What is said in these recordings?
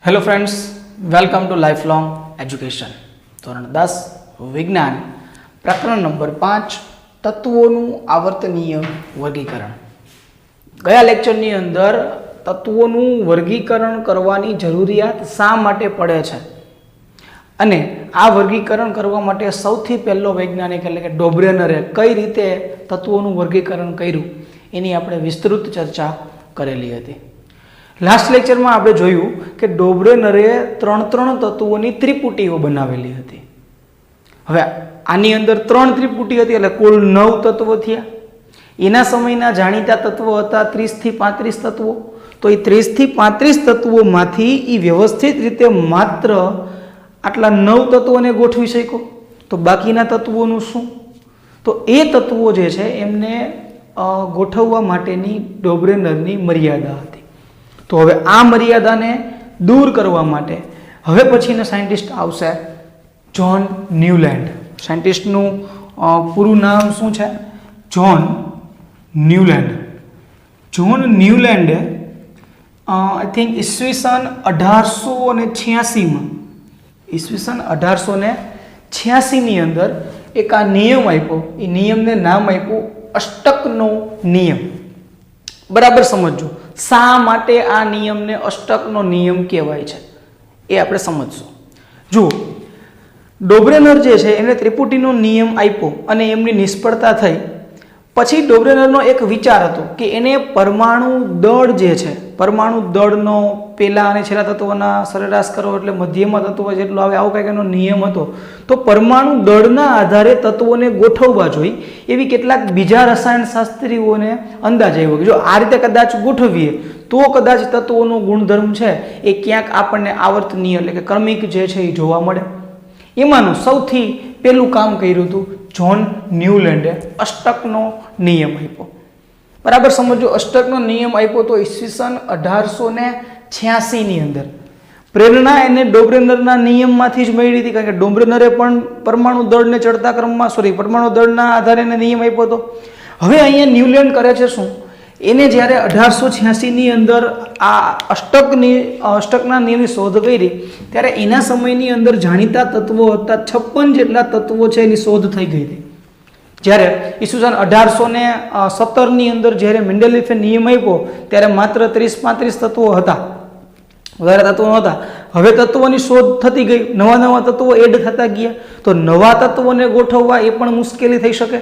Hello friends, welcome to life long education. ધોરણ 10 વિજ્ઞાન પ્રકરણ નંબર 5 તત્વોનું આવર્તનીય વર્ગીકરણ। ગયા લેક્ચરની અંદર તત્વોનું વર્ગીકરણ કરવાની જરૂરિયાત શા માટે પડે છે અને આ વર્ગીકરણ કરવા માટે સૌથી પહેલો વૈજ્ઞાનિક એટલે કે ડોબ્રેનરે કઈ રીતે તત્વોનું વર્ગીકરણ કર્યું એની આપણે વિસ્તૃત ચર્ચા કરેલી હતી। લાસ્ટ લેક્ચરમાં આપણે જોયું કે ડોબ્રેનરે ત્રણ તત્વોની ત્રિપુટીઓ બનાવેલી હતી। હવે આની અંદર 3 ત્રિપુટી હતી એટલે કુલ 9 તત્વો થયા। એના સમયના જાણીતા તત્વો હતા 30 થી 35 તત્વો। તો એ 30 થી 35 તત્વોમાંથી એ વ્યવસ્થિત રીતે માત્ર આટલા 9 તત્વોને ગોઠવી શક્યો। તો બાકીના તત્વોનું શું? તો એ તત્વો જે છે એમને ગોઠવવા માટેની ડોબ્રેનરની મર્યાદા હતી। તો હવે આ મર્યાદાને દૂર કરવા માટે હવે પછીનો સાયન્ટિસ્ટ આવશે જ્હોન ન્યુલેન્ડ। સાયન્ટિસ્ટનું પૂરું નામ શું છે? જ્હોન ન્યુલેન્ડ। જ્હોન ન્યુલેન્ડે આઈ થિંક ઈસવીસન 1886માં ઈસવીસન 1886ની અંદર એક આ નિયમ આપ્યો। એ નિયમને નામ આપ્યું અષ્ટકનો નિયમ। બરાબર સમજો શા માટે આ નિયમને અષ્ટકનો નિયમ કહેવાય છે એ આપણે સમજશું। જુઓ, ડોબ્રેનર જે છે એને ત્રિપુટીનો નિયમ આપ્યો અને એમની નિષ્ફળતા થઈ પછી ડોબ્રેનરનો એક વિચાર હતો કે એને પરમાણુ દળ જે છે, પરમાણુ દળનો પહેલા અને છેલ્લા તત્વોના સરેરાશ કરો એટલે મધ્યમાં તત્વો જેટલો આવે આવો કંઈક એનો નિયમ હતો। તો પરમાણુ દળના આધારે તત્વોને ગોઠવવા જોઈએ એવી કેટલાક બીજા રસાયણશાસ્ત્રીઓને અંદાજ આવ્યો કે જો આ રીતે કદાચ ગોઠવીએ તો કદાચ તત્વોનો ગુણધર્મ છે એ ક્યાંક આપણને આવર્તનીય એટલે કે ક્રમિક જે છે એ જોવા મળે। એમાંનું સૌથી પહેલું કામ કર્યું હતું જ્હોન ન્યુલેન્ડે અષ્ટકનો નિયમ આપ્યો। બરાબર સમજો, અષ્ટકનો નિયમ આપ્યો તો ઈસવીસન 1886ની અંદર પ્રેરણા એને ડોબ્રેનરના નિયમમાંથી જ મળી હતી, કારણ કે ડોબ્રેનરે પણ પરમાણુ દળને ચડતા ક્રમમાં પરમાણુ દળના આધારે એને નિયમ આપ્યો હતો। હવે અહીંયા ન્યુલેન્ડ કરે છે શું? એને જ્યારે 1886ની અંદર આ અષ્ટકના નિયમની શોધ કરી ત્યારે એના સમયની અંદર જાણીતા તત્વો હતા 56 જેટલા તત્વો છે એની શોધ થઈ ગઈ હતી। જ્યારે ઈસવીસન 1817ની અંદર જ્યારે મેન્ડેલિફે નિયમ આપ્યો ત્યારે માત્ર 30-35 તત્વો હતા, વધારે તત્વો નહોતા। હવે તત્વોની શોધ થતી ગઈ, નવા તત્વો એડ થતા ગયા, તો નવા તત્વોને ગોઠવવા એ પણ મુશ્કેલી થઈ શકે।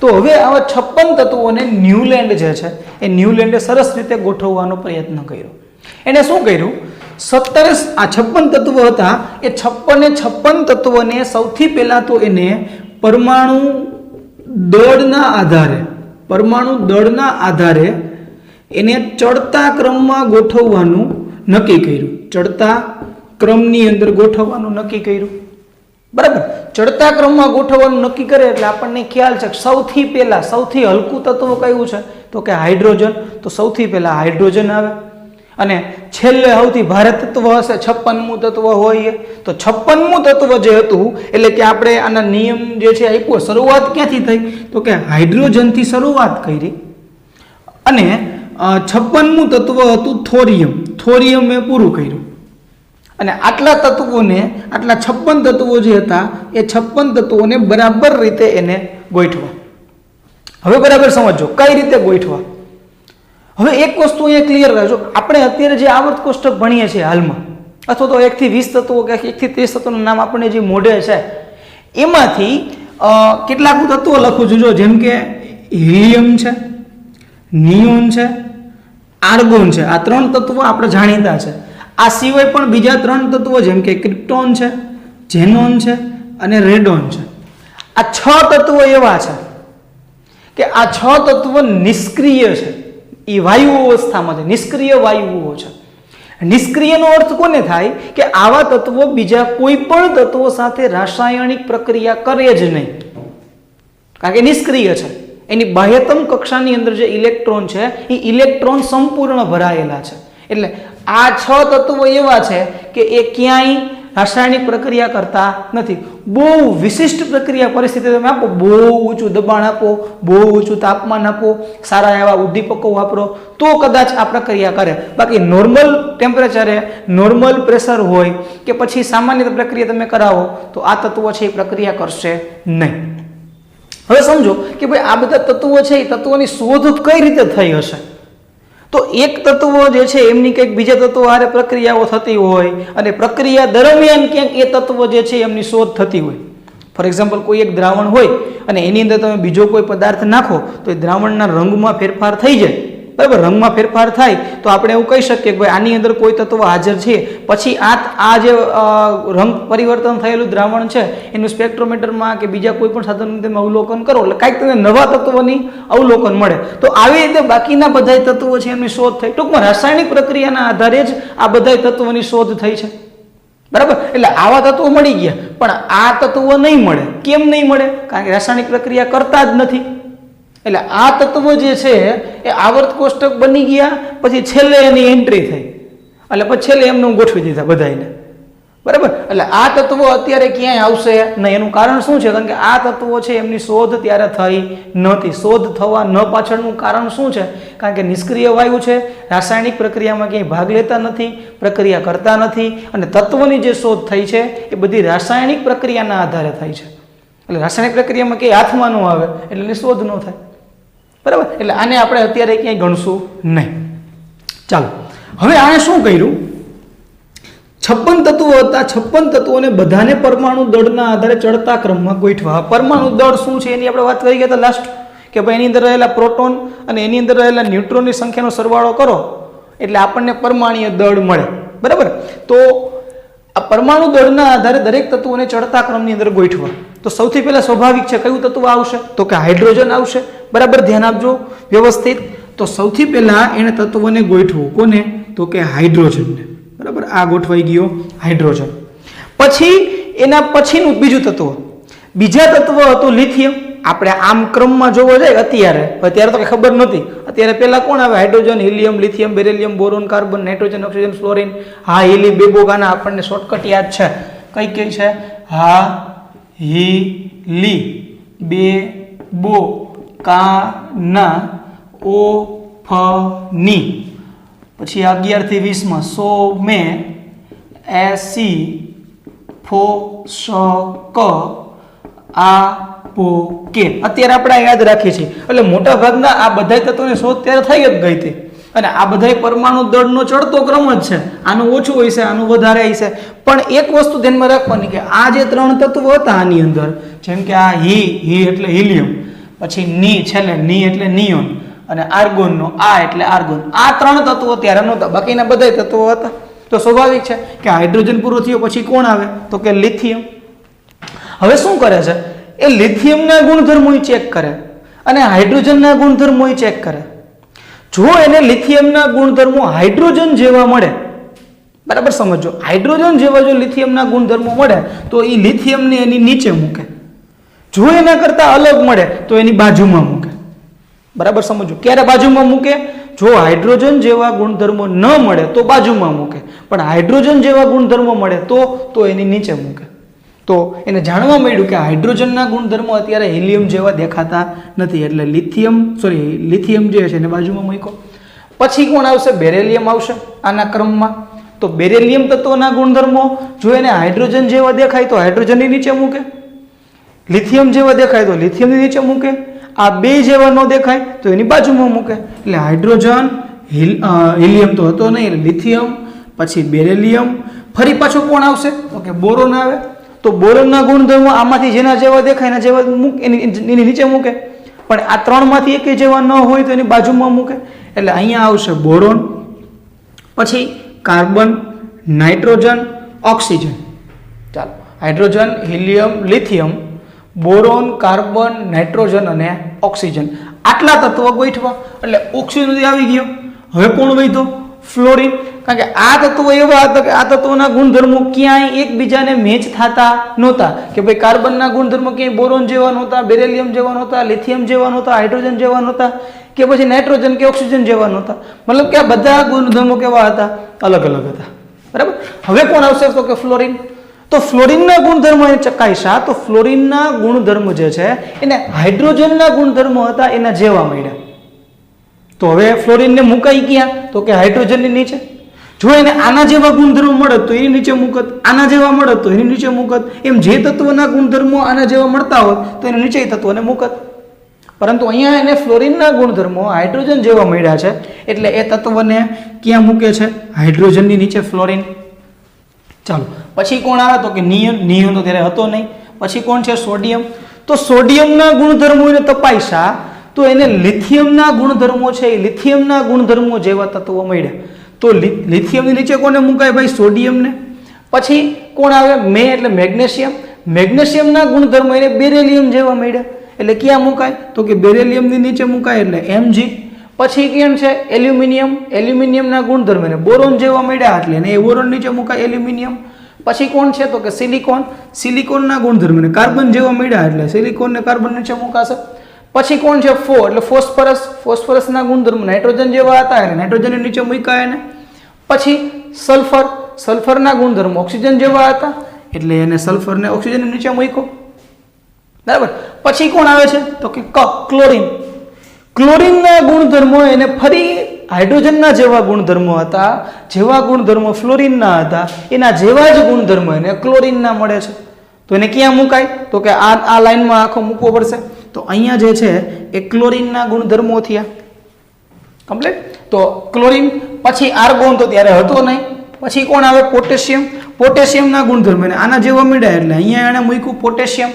તો હવે આવા 56 તત્વોને ન્યુલેન્ડ જે છે એ ન્યુલેન્ડે સરસ રીતે ગોઠવવાનો પ્રયત્ન કર્યો। એને શું કર્યું? 56 તત્વો હતા એ 56 તત્વોને સૌથી પહેલા તો એને પરમાણુ દળના આધારે એને ચડતા ક્રમમાં ગોઠવવાનું નક્કી કર્યું। ચડતા ક્રમની અંદર ગોઠવવાનું નક્કી કર્યું। બરાબર, ચડતા ક્રમમાં ગોઠવવાનું નક્કી કરે એટલે આપણને ખ્યાલ છે કે સૌથી પહેલા સૌથી હલકું તત્વ કયું છે તો કે હાઇડ્રોજન। તો સૌથી પહેલા હાઇડ્રોજન આવે અને છેલ્લે સૌથી ભારે તત્વ હશે 56મું તત્વ હોય તો 56મું તત્વ જે હતું એટલે કે આપણે આના નિયમ જે છે આપ્યો, શરૂઆત ક્યાંથી થઈ તો કે હાઇડ્રોજનથી શરૂઆત કરી અને 56મું તત્વ હતું થોરિયમ। થોરિયમે પૂરું કર્યું અને આટલા તત્વોને, આટલા 56 તત્વો જે હતા એ 56 તત્વોને બરાબર રીતે એને ગોઠવા। હવે બરાબર સમજો કઈ રીતે ગોઠવા। હવે એક વસ્તુ અહીંયા ક્લિયર રાખજો, આપણે અત્યારે જે આવર્ત કોષ્ટક ભણીએ છીએ હાલમાં અથવા તો 1 થી 20 તત્વો કે 1 થી 30 તત્વોનું નામ આપણને જે મોઢે છે એમાંથી કેટલાક તત્વો લખું છું, જો જેમ કે હિલિયમ છે, નિયોન છે, આર્ગોન છે। આ 3 તત્વો આપણે જાણીતા છે। આ સિવાય પણ બીજા 3 તત્વો જેમ કે ક્રિપ્ટોન છે, ઝેનોન છે અને રેડોન છે। આ 6 તત્વો એવા છે કે આ 6 તત્વો નિષ્ક્રિય છે, એ વાયુ અવસ્થામાં છે, નિષ્ક્રિય વાયુઓ છે। નિષ્ક્રિયનો અર્થ કોને થાય કે આવા તત્વો બીજા કોઈ પણ તત્વો સાથે રાસાયણિક પ્રક્રિયા કરે જ નહીં, કારણ કે નિષ્ક્રિય છે। એની બાહ્યતમ કક્ષાની અંદર જે ઇલેક્ટ્રોન છે એ ઇલેક્ટ્રોન સંપૂર્ણ ભરાયેલા છે। એટલે આ 6 તત્વો એવા છે કે એ ક્યાંય રાસાયણિક પ્રક્રિયા કરતા નથી. બહુ વિશિષ્ટ પ્રક્રિયા પરિસ્થિતિ તમે આપો, બહુ ઊંચું દબાણ આપો, બહુ ઊંચું તાપમાન આપો, સારા એવા ઉદ્દીપકો વાપરો તો કદાચ આ પ્રક્રિયા કરે. બાકી નોર્મલ ટેમ્પરેચરે નોર્મલ પ્રેશર હોય કે પછી સામાન્ય પ્રક્રિયા તમે કરાવો તો આ તત્વો છે એ પ્રક્રિયા કરશે નહીં. હવે સમજો કે ભાઈ આ બધા તત્વો છે એ તત્વોની શોધ કઈ રીતે થઈ હશે. તો એક તત્વો જે છે એમની કંઈક બીજા તત્વો હારે પ્રક્રિયાઓ થતી હોય અને પ્રક્રિયા દરમિયાન ક્યાંક એ તત્વો જે છે એમની શોધ થતી હોય. ફોર એક્ઝામ્પલ કોઈ એક દ્રાવણ હોય અને એની અંદર તમે બીજો કોઈ પદાર્થ નાખો તો એ દ્રાવણના રંગમાં ફેરફાર થઈ જાય. બરાબર, રંગમાં ફેરફાર થાય તો આપણે એવું કહી શકીએ કે ભાઈ આની અંદર કોઈ તત્વ હાજર છે. પછી આ જે રંગ પરિવર્તન થયેલું દ્રાવણ છે એનું સ્પેક્ટ્રોમીટરમાં કે બીજા કોઈ પણ સાધનનું તમે અવલોકન કરો એટલે કાંઈક તમને નવા તત્વોની અવલોકન મળે. તો આવી રીતે બાકીના બધા તત્વો છે એમની શોધ થઈ. ટૂંકમાં રાસાયણિક પ્રક્રિયાના આધારે જ આ બધા તત્વોની શોધ થઈ છે. બરાબર, એટલે આવા તત્વો મળી ગયા પણ આ તત્વો નહીં મળે. કેમ નહીં મળે? કારણ કે રાસાયણિક પ્રક્રિયા કરતા જ નથી. એટલે આ તત્વો જે છે એ આવર્ત કોષ્ટક બની ગયા, પછી છેલ્લે એની એન્ટ્રી થઈ એટલે પછી છેલ્લે એમને ગોઠવી દીધા બધાને. બરાબર, એટલે આ તત્વો અત્યારે ક્યાંય આવશે નહીં. એનું કારણ શું છે? કારણ કે આ તત્વો છે એમની શોધ ત્યારે થઈ નહોતી. શોધ થવા ન પાછળનું કારણ શું છે? કારણ કે નિષ્ક્રિય વાયુ છે, રાસાયણિક પ્રક્રિયામાં ક્યાંય ભાગ લેતા નથી, પ્રક્રિયા કરતા નથી અને તત્વની જે શોધ થઈ છે એ બધી રાસાયણિક પ્રક્રિયાના આધારે થઈ છે. એટલે રાસાયણિક પ્રક્રિયામાં ક્યાંય હાથમાં ન આવે એટલે એની શોધ ન થાય. બરાબર, એટલે આને આપણે અત્યારે ક્યાંય ગણશું નહીં. ચાલો, હવે આને શું કર્યું? 56 તત્વો હતા. 56 તત્વોને બધાને પરમાણુ દળના આધારે ચડતા ક્રમમાં ગોઠવા. પરમાણુ દળ શું છે એની આપણે વાત કરી ગયા હતા લાસ્ટ, કે ભાઈ એની અંદર રહેલા પ્રોટોન અને એની અંદર રહેલા ન્યુટ્રોનની સંખ્યાનો સરવાળો કરો એટલે આપણને પરમાણુય દળ મળે. બરાબર, તો આ પરમાણુ દળના આધારે દરેક તત્વોને ચડતા ક્રમની અંદર ગોઠવા. તો સૌથી પહેલા સ્વાભાવિક છે કયું તત્વ આવશે? તો કે હાઇડ્રોજન આવશે. બરાબર, ધ્યાન આપજો વ્યવસ્થિત. તો સૌથી પહેલા એને તત્વોને ગોઠવું. કોને? તો કે હાઇડ્રોજનને. બરાબર, આ ગોઠવાઈ ગયો હાઇડ્રોજન. પછી એના પછીનું બીજું તત્વ, બીજા તત્વ હતું લિથિયમ. આપણે આમ ક્રમમાં જોવો જાય અત્યારે તો ખબર નથી. અત્યારે પહેલા કોણ આવે? Hydrogen, helium, lithium, beryllium, boron, carbon, nitrogen, oxygen, fluorine. હા, હિલી, બેબોગાના આપણને શોર્ટકટ યાદ છે. કઈ કઈ છે? હા, હિલી, બે, બો, કાના, ઓ, ફ, ની. પછી 11 થી 20 માં 100 મે, એસી, ફો, સ, ક, આ, પો, કે. અત્યારે આપણે યાદ રાખીએ છીએ. એટલે મોટા ભાગના આ બધા તત્વોની શોધ ત્યારે થઈ જ ગઈ હતી અને આ બધા પરમાણુ દળનો ચડતો ક્રમ જ છે. આનું ઓછું હોય છે, આનું વધારે હોય છે. પણ એક વસ્તુ ધ્યાનમાં રાખવાની કે આ જે 3 તત્વો હતા આની અંદર, જેમ કે આ હી એટલે હિલિયમ, પછી ની છેલ્લે ની એટલે નિયોન અને આર્ગોનનો આ એટલે આર્ગોન. આ 3 તત્વો ત્યારે નહોતા, બાકીના બધા તત્વો હતા. તો સ્વાભાવિક છે કે હાઇડ્રોજન પૂરો થયો પછી કોણ આવે? તો કે લિથિયમ. હવે શું કરે છે? એ લિથિયમના ગુણધર્મો ચેક કરે અને હાઇડ્રોજનના ગુણધર્મો ચેક કરે. જો એને લિથિયમના ગુણધર્મો હાઇડ્રોજન જેવા મળે, બરાબર સમજો, હાઇડ્રોજન જેવા જો લિથિયમના ગુણધર્મો મળે તો એ લિથિયમને એની નીચે મૂકે. જો એના કરતા અલગ મળે તો એની બાજુમાં મૂકે. બરાબર સમજો. ક્યારે બાજુમાં મૂકે? જો હાઇડ્રોજન જેવા ગુણધર્મો ન મળે તો બાજુમાં મૂકે, પણ હાઇડ્રોજન જેવા ગુણધર્મો મળે તો એની નીચે મૂકે. તો એને જાણવા મળ્યું કે હાઇડ્રોજનના ગુણધર્મો અત્યારે હિલિયમ જેવા દેખાતા નથી એટલે લિથિયમ જે છે એને બાજુમાં મૂક્યો. પછી કોણ આવશે? બેરિલિયમ આવશે આના ક્રમમાં. તો બેરિલિયમ તત્વના ગુણધર્મો જો એને હાઇડ્રોજન જેવા દેખાય તો હાઇડ્રોજનની નીચે મૂકે, લિથિયમ જેવા દેખાય તો લિથિયમની નીચે મૂકે, આ બે જેવા ન દેખાય તો એની બાજુમાં મૂકે. એટલે હાઇડ્રોજન, હિલિયમ તો હતો નહીં એટલે લિથિયમ, પછી બેરિલિયમ. ફરી પાછું કોણ આવશે? તો કે બોરોન આવે. તો બોરોનના ગુણધર્મો આમાંથી જેના જેવા દેખાય એના જેવા એની નીચે મૂકે, પણ આ 3 માંથી એક જેવા ન હોય તો એની બાજુમાં મૂકે. એટલે અહીંયા આવશે બોરોન, પછી કાર્બન, નાઇટ્રોજન, ઓક્સિજન. ચાલો, hydrogen, helium, lithium, boron, carbon, nitrogen અને ઓક્સિજન. આટલા તત્વો ગોઠવા એટલે ઓક્સિજન આવી ગયો. હવે કોણ વધ્યો? ફ્લોરિન. કારણ કે આ તત્વો એવા હતા કે આ તત્વોના ગુણધર્મો ક્યાંય એકબીજાને મેચ થતા નહોતા. કે ભાઈ કાર્બનના ગુણધર્મો ક્યાંય બોરોન જેવા નહોતા, બેરિલિયમ જેવા નહોતા, લિથિયમ જેવા નહોતા, હાઇડ્રોજન જેવા નહોતા, કે પછી નાઇટ્રોજન કે ઓક્સિજન જેવા નહોતા. મતલબ કે આ બધા ગુણધર્મો કેવા હતા? અલગ અલગ હતા. બરાબર. હવે કોણ આવશે? તો કે ફ્લોરિન. તો ફ્લોરિનના ગુણધર્મો એને ચકાસ્યા તો ફ્લોરિનના ગુણધર્મ જે છે એને હાઇડ્રોજનના ગુણધર્મો હતા એના જેવા મળ્યા. તો હવે ફ્લોરિનને મુકાઈ ગયા તો કે હાઇડ્રોજનની નીચે. જો એને આના જેવા ગુણધર્મો મળત તો એની નીચે મૂકત, આના જેવા મળત તો એની નીચે મૂકત, એમ જે તત્વના ગુણધર્મો આના જેવા મળતા હોત તો એને નીચે તત્વને મૂકત. પરંતુ અહીંયા એને ફ્લોરિનના ગુણધર્મો હાઇડ્રોજન જેવા મળ્યા છે એટલે એ તત્વને ક્યાં મૂકે છે? હાઇડ્રોજનની નીચે ફ્લોરિન. ચાલો પછી કોણ આવે તો કે નિયોન. નિયોન તો ત્યારે હતો નહીં. પછી કોણ છે? સોડિયમ. તો સોડિયમના ગુણધર્મો એને તપાસ્યા તો એને લિથિયમના ગુણધર્મો છે એ લિથિયમના ગુણધર્મો જેવા તત્વો મળ્યા. તો લિથિયમની નીચે કોને મુકાય ભાઈ? સોડિયમને. પછી કોણ આવે? એટલે મેગ્નેશિયમ. મેગ્નેશિયમના ગુણધર્મો એને બેરિલિયમ જેવા મળ્યા એટલે ક્યાં મુકાય તો કે બેરિલિયમની નીચે મુકાય એટલે Mg. પછી કેમ છે? એલ્યુમિનિયમ. એલ્યુમિનિયમના ગુણધર્મ એને બોરોન જેવા મળ્યા એટલે એને બોરોન નીચે મુકાય એલ્યુમિનિયમ. પછી કોણ છે તો કે સિલિકોન. સિલિકોનના ગુણધર્મ એને કાર્બન જેવા મળ્યા એટલે સિલિકોનને કાર્બન નીચે મુકાશે. પછી કોણ છે? એટલે ફોસ્ફરસ. ફોસ્ફરસના ગુણધર્મ નાઇટ્રોજન જેવા હતા એટલે નાઇટ્રોજનની નીચે મૂકાય એને. પછી સલ્ફર. સલ્ફરના ગુણધર્મ ઓક્સિજન જેવા હતા એટલે એને સલ્ફરને ઓક્સિજનની નીચે મૂક્યો. બરાબર. પછી કોણ આવે છે તો કે ક્લોરીન. ક્લોરીનના ગુણધર્મો એને ફરી હાઇડ્રોજનના જેવા ગુણધર્મો હતા, જેવા ગુણધર્મો ફ્લોરિનના હતા એના જેવા જ ગુણધર્મો એને ક્લોરીનના મળે છે. તો એને ક્યાં મુકાય તો કે આ લાઈનમાં આખો મૂકવો પડશે. તો અહીંયા જે છે એ ક્લોરીનના ગુણધર્મો થયા કમ્પ્લીટ. તો ક્લોરીન. પછી આર્ગોન તો ત્યારે હતો નહીં. પછી કોણ આવે? પોટેશિયમ. પોટેશિયમના ગુણધર્મ એને આના જેવા મળ્યા એટલે અહીંયા એને મૂક્યું પોટેશિયમ.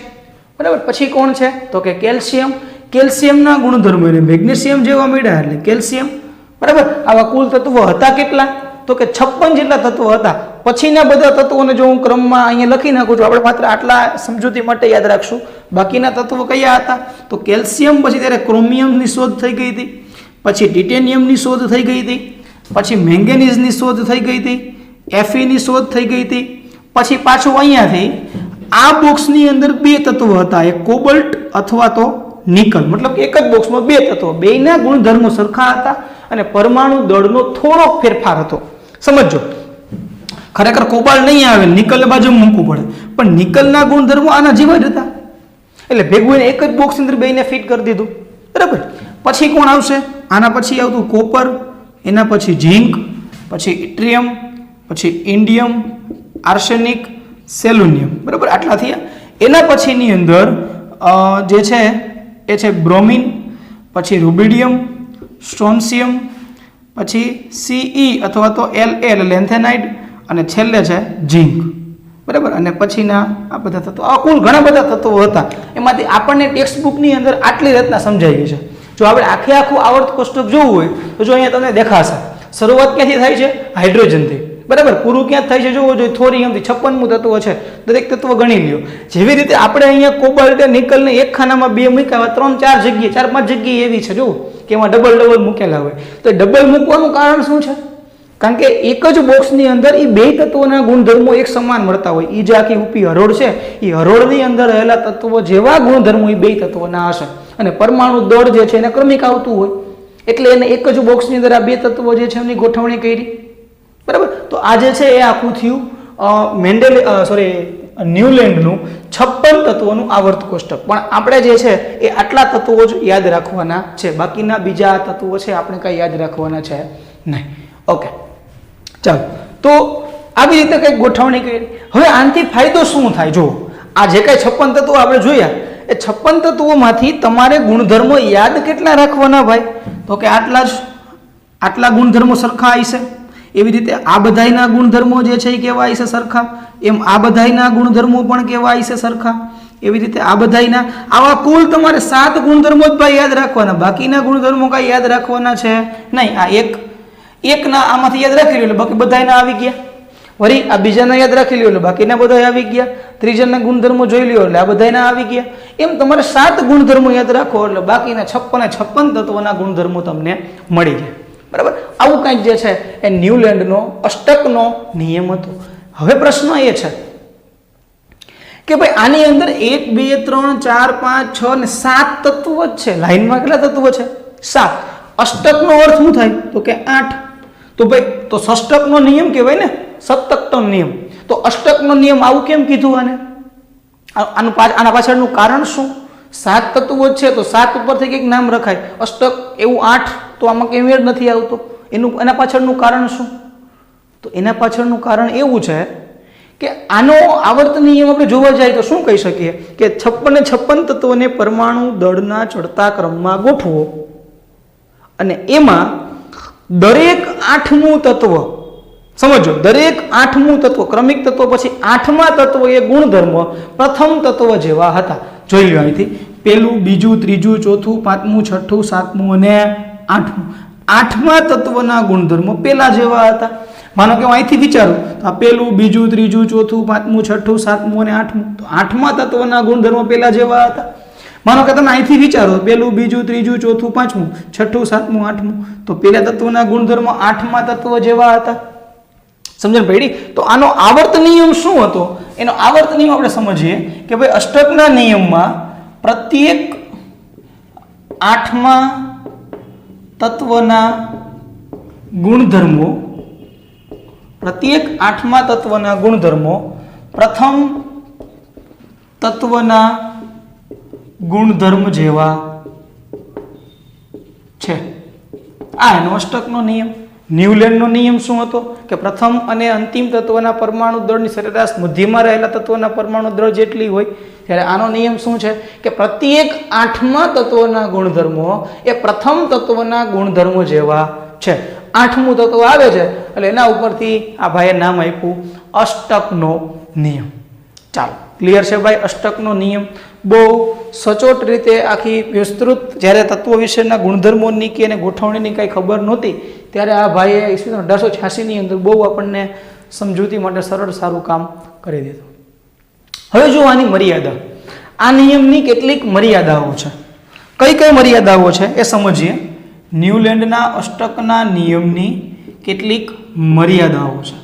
બરાબર. પછી કોણ છે તો કે કેલ્શિયમ. કેલ્શિયમના ગુણધર્મો એને મેગ્નેશિયમ જેવા મળ્યા એટલે કેલ્શિયમ. બરાબર. આવા કુલ તત્વો હતા કેટલા તો કે 56 જેટલા તત્વો હતા. પછીના બધા તત્વોને જો હું ક્રમમાં અહીંયા લખી નાખું છું, આપણે માત્ર આટલા સમજૂતી માટે યાદ રાખશું. બાકીના તત્વો કયા હતા તો કેલ્શિયમ. પછી ત્યારે ક્રોમિયમની શોધ થઈ ગઈ હતી. પછી ટિટેનિયમની શોધ થઈ ગઈ હતી. પછી મેંગેનીઝની શોધ થઈ ગઈ હતી. એફીની શોધ થઈ ગઈ હતી. પછી પાછું અહીંયાથી આ બોક્સની અંદર બે તત્વો હતા, એક કોબલ્ટ અથવા તો નિકલ. મતલબ કે એક જ બોક્સમાં બે તત્વો, બેયના ગુણધર્મો સરખા હતા અને પરમાણુ દળનો થોડોક ફેરફાર હતો. સમજો, ખરેખર કોબાલ્ટ નહીં આવે, નિકલ બાજુ મૂકવું પડે, પણ નિકલના ગુણધર્મો આના જેવા જ હતા એટલે ભેગું એને એક જ બોક્સ અંદર બેયને ફિટ કરી દીધું. બરાબર. પછી કોણ આવશે? આના પછી આવતું કોપર, એના પછી ઝીંક, પછી ઇટ્રિયમ, પછી ઇન્ડિયમ, આર્સેનિક, સેલ્યુનિયમ. બરાબર. આટલા થયા. એના પછીની અંદર જે છે એ છે બ્રોમિન, પછી રૂબિડિયમ, સ્ટ્રોન્સિયમ, પછી Ce અથવા તો L લેન્થેનાઇડ અને છેલ્લે છે ઝીંક. બરાબર. અને પછીના આ બધા તત્વો, આ કુલ ઘણા બધા તત્વો હતા. એમાંથી આપણને ટેક્સ્ટ બુકની અંદર આટલી રીતના સમજાઈ ગઈ છે. જો આપણે આખું આવર્ત કોષ્ટક જોવું હોય તો જો અહીંયા તમને દેખાશે શરૂઆત ક્યાંથી થાય છે? હાઇડ્રોજનથી. બરાબર. પૂરું ક્યાં થાય છે જોવો જોઈએ. થોરિયમથી 56મું તત્વ છે. દરેક તત્વ ગણી લ્યો. જેવી રીતે આપણે અહીંયા કોબાલ્ટ નિકલને એક ખાનામાં બે મૂક્યા, 3-4 જગ્યાએ 4-5 જગ્યાએ એવી છે જુઓ કે એમાં ડબલ મૂકેલા હોય. તો ડબલ મૂકવાનું કારણ શું છે? કારણ કે એક જ બોક્સની અંદર એ બે તત્વોના ગુણધર્મો એક સમાન મળતા હોય. એ જે આખી ઉપી હરોળ છે એ હરોળની અંદર રહેલા તત્વો જેવા ગુણધર્મો એ બે તત્વોના હશે અને પરમાણુ દળ જે છે એને ક્રમિક આવતું હોય એટલે એને એક જ બોક્સની અંદર આ બે તત્વો જે છે એમની ગોઠવણી કરી. બરાબર. તો આ જે છે એ આખું થયું ન્યુલેન્ડનું 56 તત્વોનું આવર્ત કોષ્ટક. પણ આપણે જે છે એ આટલા તત્વો જ યાદ રાખવાના છે, બાકીના બીજા તત્વો છે આપણે કઈ યાદ રાખવાના છે નહીં. ઓકે, ચાલો. તો આવી રીતે કંઈક ગોઠવણી કરી. હવે આનાથી ફાયદો શું થાય? જો આ જે કઈ 56 તત્વો આપણે જોયા એ 56 તત્વોમાંથી તમારે ગુણધર્મો યાદ કેટલા રાખવાના ભાઈ? તો કે આટલા ગુણધર્મો સરખા હશે. એવી રીતે આ બધાયના ગુણધર્મો જે છે એ કેવા હશે? સરખા. એમ આ બધાયના ગુણધર્મો પણ કેવા હશે? સરખા. એવી રીતે આ બધાયના આવા કુલ તમારે 7 ગુણધર્મો જ ભાઈ યાદ રાખવાના, બાકીના ગુણધર્મો કઈ યાદ રાખવાના છે નહીં. આ એકના આમાંથી યાદ રાખી લો એટલે બાકી બધાયના આવી ગયા. વળી આ બીજાના યાદ રાખી લ્યો એટલે બાકીના બધા આવી ગયા. ત્રીજાના ગુણધર્મો જોઈ લ્યો એટલે આ બધાના આવી ગયા. એમ તમારે 7 ગુણધર્મો યાદ રાખો એટલે બાકીના 56 તત્વોના ગુણધર્મો તમને મળી જાય. બરાબર. આવું કંઈક જે છે એ ન્યુલેન્ડનો અષ્ટકનો નિયમ હતો. હવે પ્રશ્ન એ છે કે ભાઈ આની અંદર 1 2 3 4 5 6 ને 7 તત્વો જ છે. લાઈનમાં કેટલા તત્વો છે? 7. અષ્ટકનો અર્થ શું થાય? તો કે 8. તો ભાઈ તો ષષ્ટકનો નિયમ કહેવાય ને, સપ્તકનો નિયમ. તો અષ્ટકનો નિયમ આવું કેમ કીધું આને? આના પાછળનું કારણ શું? 7 તત્વો જ છે તો 7 ઉપરથી કંઈક નામ રખાય, અષ્ટક એવું 8 તો આમાં કંઈ મેળ નથી આવતો. એના પાછળનું કારણ શું? તો એના પાછળનું કારણ એવું છે કે આનો આવર્ત નિયમ આપણે જોવા જાય તો શું કહી શકીએ કે 56 તત્વોને પરમાણુ દળના ચડતા ક્રમમાં ગોઠવો અને એમાં દરેક 8મું તત્વ, સમજો, દરેક 8મું તત્વ, ક્રમિક તત્વ પછી 8મા તત્વ એ ગુણધર્મ પ્રથમ તત્વ જેવા હતા. જોઈ લો અહીંથી, પહેલું, બીજું, ત્રીજું, ચોથું, પાંચમું, છઠ્ઠું, સાતમું અને આઠમું. 8મા તત્વના ગુણધર્મો પેલા જેવા હતા. માનો કે હું અહીંથી વિચારું તો આ પહેલું, બીજું, ત્રીજું, ચોથું, પાંચમું, છઠ્ઠું, સાતમું અને આઠમું, તો 8મા તત્વના ગુણધર્મો પેલા જેવા હતા. માનો કે તમે અહીંથી વિચારો પહેલું, બીજું, ત્રીજું, ચોથું, પાંચમું, છઠ્ઠું, સાતમું, આઠમું, તો પેલા તત્વના ગુણધર્મો 8મા તત્વ જેવા હતા. સમજણ પડી? તો આનો આવર્ત નિયમ શું હતો? એનો આવર્ત નિયમ આપણે સમજીએ કે ભાઈ અષ્ટકના નિયમમાં પ્રત્યેક 8મા તત્વના ગુણધર્મો, પ્રત્યેક 8મા તત્વના ગુણધર્મો પ્રથમ તત્વના ગુણધર્મ જેવા છે. આ એનો અષ્ટકનો નિયમ. ન્યુલેન્ડનો નિયમ શું હતો કે પ્રથમ અને અંતિમ તત્વના પરમાણુ દળની સરેરાશ મધ્યમાં રહેલા તત્વના પરમાણુ દળ જેટલી હોય. ત્યારે આનો નિયમ શું છે કે પ્રત્યેક 8મા તત્વના ગુણધર્મો એ પ્રથમ તત્વના ગુણધર્મો જેવા છે. 8મું તત્વ આવે છે એટલે એના ઉપરથી આ ભાઈએ નામ આપ્યું અષ્ટકનો નિયમ. ચાલો, ક્લિયર છે ભાઈ? અષ્ટકનો નિયમ બહુ સચોટ રીતે આખી વિસ્તૃત, જ્યારે તત્વો વિશેના ગુણધર્મોની કે એને ગોઠવણીની કાંઈ ખબર નહોતી ત્યારે આ ભાઈએ 1886ની અંદર બહુ આપણને સમજૂતી માટે સરળ સારું કામ કરી દીધું. હવે જો આની મર્યાદા, આ નિયમની કેટલીક મર્યાદાઓ છે. કઈ કઈ મર્યાદાઓ છે એ સમજીએ. ન્યુલેન્ડના અષ્ટકના નિયમની કેટલીક મર્યાદાઓ છે.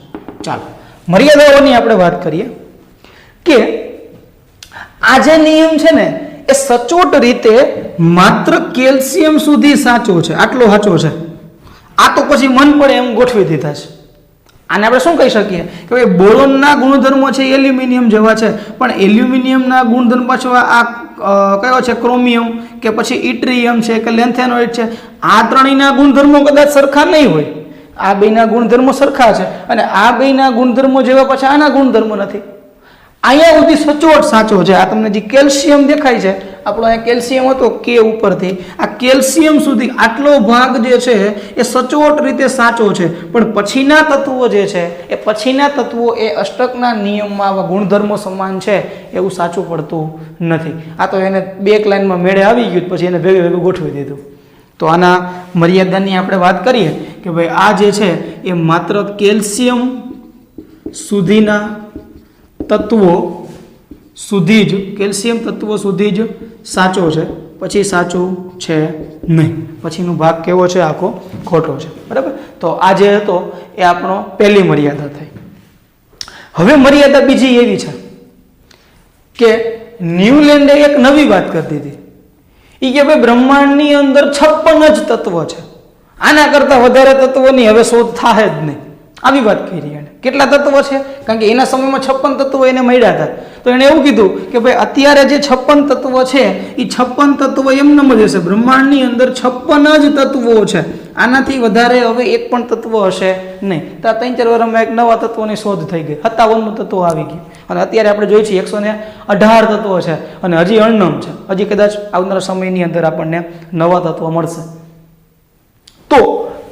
ચાલો, મર્યાદાઓની આપણે વાત કરીએ કે આ જે નિયમ છે ને એ સચોટ રીતે માત્ર કેલ્શિયમ સુધી સાચો છે, આટલો સાચો છે. આ તો પછી મન પડે એમ ગોઠવી દીધા છે. આને આપણે શું કહી શકીએ કે ભાઈ બોરોનના ગુણધર્મો છે એલ્યુમિનિયમ જેવા છે, પણ એલ્યુમિનિયમના ગુણધર્મ પાછો આ કયો છે, ક્રોમિયમ કે પછી ઇટ્રિયમ છે કે લેન્થેનોઇડ છે. આ ત્રણેયના ગુણધર્મો કદાચ સરખા નહીં હોય. આ બેના ગુણધર્મો સરખા છે અને આ બેના ગુણધર્મો જેવા પછી આના ગુણધર્મો નથી. અહીંયા સુધી સચોટ સાચો છે. આ તમને જે કેલ્શિયમ દેખાય છે, આપણો અહીંયા કેલ્શિયમ હતો કે ઉપરથી આ કેલ્શિયમ સુધી આટલો ભાગ જે છે એ સચોટ રીતે સાચો છે, પણ પછીના તત્વો જે છે એ પછીના તત્વો એ અષ્ટકના નિયમમાં ગુણધર્મો સમાન છે એવું સાચું પડતું નથી. આ તો એને બે એક લાઈનમાં મેળે આવી ગયું પછી એને ભેગું ભેગું ગોઠવી દીધું. તો આના મર્યાદાની આપણે વાત કરીએ કે ભાઈ આ જે છે એ માત્ર કેલ્શિયમ સુધીના તત્વો સુધી જ, કેલ્શિયમ તત્વો સુધી જ સાચો છે, પછી સાચું છે નહીં. પછીનો ભાગ કેવો છે? આખો ખોટો છે. બરાબર? તો આ જે હતો એ આપણો પહેલી મર્યાદા થઈ. હવે મર્યાદા બીજી એવી છે કે ન્યુલેન્ડે એક નવી વાત કરી દીધી. એ કે ભાઈ બ્રહ્માંડની અંદર 56 જ તત્વો છે, આના કરતા વધારે તત્વોની હવે શોધ થાય જ નહીં. આવી વાત કરી એને. કેટલા તત્વો છે? કારણ કે એના સમયમાં 56 તત્વો એને મળ્યા હતા. તો એને એવું કીધું કે ભાઈ અત્યારે જે 56 તત્વો છે એ 56 તત્વો એમને જ હશે. બ્રહ્માંડની અંદર 56 જ તત્વો છે, આનાથી વધારે હવે એક પણ તત્વ હશે નહીં. તો 3-4 વર્ષમાં એક નવા તત્વોની શોધ થઈ ગઈ. 57મું તત્વ આવી ગયું અને અત્યારે આપણે જોઈએ છીએ 118 તત્વો છે અને હજી અણનમ છે. હજી કદાચ આવનારા સમયની અંદર આપણને નવા તત્વો મળશે. તો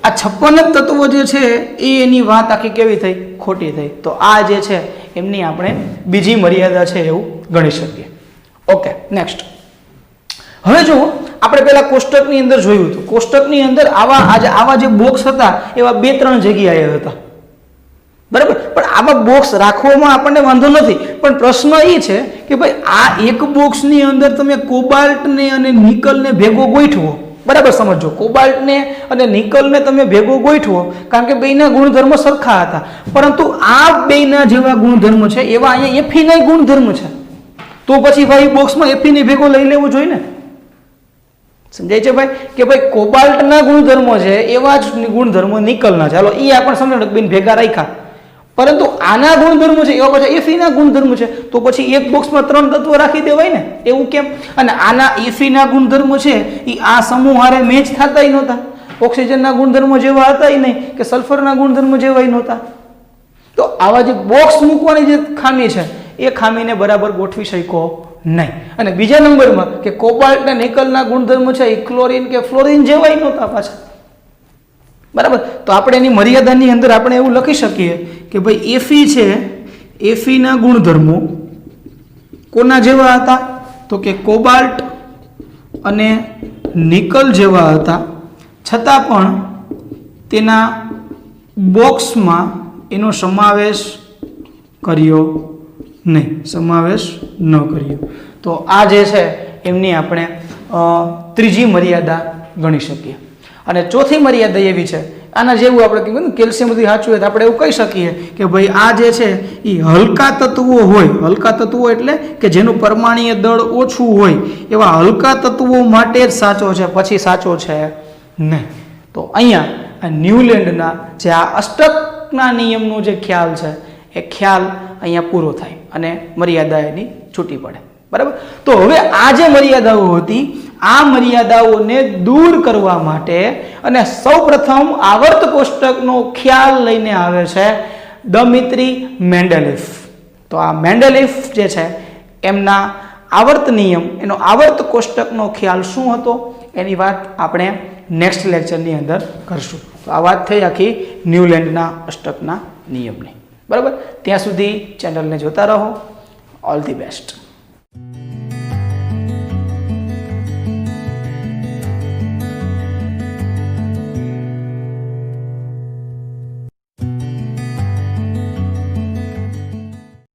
આ 56 તત્વો જે છે એ એની વાત આખી કેવી થઈ? ખોટી થઈ. તો આ જે છે એમની આપણે બીજી મર્યાદા છે એવું ગણી શકીએ. Okay, next. હવે જો આપણે પેલા કોષ્ટકની અંદર જોયું હતું, કોષ્ટકની અંદર આવા જે બોક્સ હતા એવા 2-3 જગ્યાએ હતા. બરાબર? પણ આવા બોક્સ રાખવામાં આપણને વાંધો નથી, પણ પ્રશ્ન એ છે કે ભાઈ આ એક બોક્સની અંદર તમે કોબાલ્ટને અને નિકલને ભેગો ગોઠવો. બરાબર સમજો, કોબાલ્ટને અને નિકલને તમે ભેગો ગોઠવો કારણ કે બેના ગુણધર્મો સરખા હતા, પરંતુ આ બેના જેવા ગુણધર્મ છે એવા અહીંયા એફીના ગુણધર્મ છે. તો પછી ભાઈ બોક્સમાં એફીને ભેગો લઈ લેવો જોઈએ ને. સમજાય છે ભાઈ કે ભાઈ કોબાલ્ટના ગુણધર્મો છે એવા જ ગુણધર્મો નિકલના. ચાલો એ આપણે સમજો બેન ભેગા રાખ્યા, પરંતુ આના ગુણધર્મો છે એવા પાછા એફીના ગુણધર્મો છે, તો પછી એક બોક્સમાં 3 તત્વો રાખી દેવાય ને, એવું કેમ? અને આના એફીના ગુણધર્મો છે એ આ સમૂહ હારે મેચ થતાય નહોતા, ઓક્સિજનના ગુણધર્મો જેવા હતા નહીં કે સલ્ફરના ગુણધર્મો જેવા નહોતા. તો આવા જે બોક્સ મૂકવાની જે ખામી છે એ ખામીને બરાબર ગોઠવી શક્યો નહીં. અને બીજા નંબરમાં કે કોબાલ્ટ અને નિકલના ગુણધર્મો છે એ ક્લોરીન કે ફ્લોરિન જેવાય નહોતા પાછા. બરાબર, તો આપણે એની મર્યાદાની અંદર આપણે એવું લખી શકીએ કે ભાઈ એફી છે, એફીના ગુણધર્મો કોના જેવા હતા? તો કે કોબાલ્ટ અને નિકલ જેવા હતા, છતાં પણ તેના બોક્સમાં એનો સમાવેશ કર્યો નહીં, સમાવેશ ન કર્યો. તો આ જે છે એમની આપણે ત્રીજી મર્યાદા ગણી શકીએ. અને ચોથી મર્યાદા એવી છે, આના જેવું આપણે કીધું ને કેલ્શિયમ બધી સાચું હોય તો આપણે એવું કહી શકીએ કે ભાઈ આ જે છે એ હલકા તત્વો હોય, હલકા તત્વો એટલે કે જેનું પરમાણ્વીય દળ ઓછું હોય એવા હલકા તત્વો માટે જ સાચો છે, પછી સાચો છે નહીં. તો અહીંયા આ ન્યુલેન્ડના જે આ અષ્ટકના નિયમનો જે ખ્યાલ છે એ ખ્યાલ અહીંયા પૂરો થાય અને મર્યાદા એની છૂટી પડે. બરાબર, તો હવે આ જે મર્યાદાઓ હતી આ મર્યાદાઓને દૂર કરવા માટે અને સૌપ્રથમ આવર્ત કોષ્ટકનો ખ્યાલ લઈને આવે છે દમિત્રી મેન્ડેલિફ. તો આ મેન્ડેલિફ જે છે એમના આવર્ત નિયમ, એનો આવર્ત કોષ્ટકનો ખ્યાલ શું હતો એની વાત આપણે નેક્સ્ટ લેક્ચરની અંદર કરશું. તો આ વાત થઈ આખી ન્યુલેન્ડના અષ્ટકના નિયમની. બરાબર, ત્યાં સુધી ચેનલને જોતા રહો. All the best.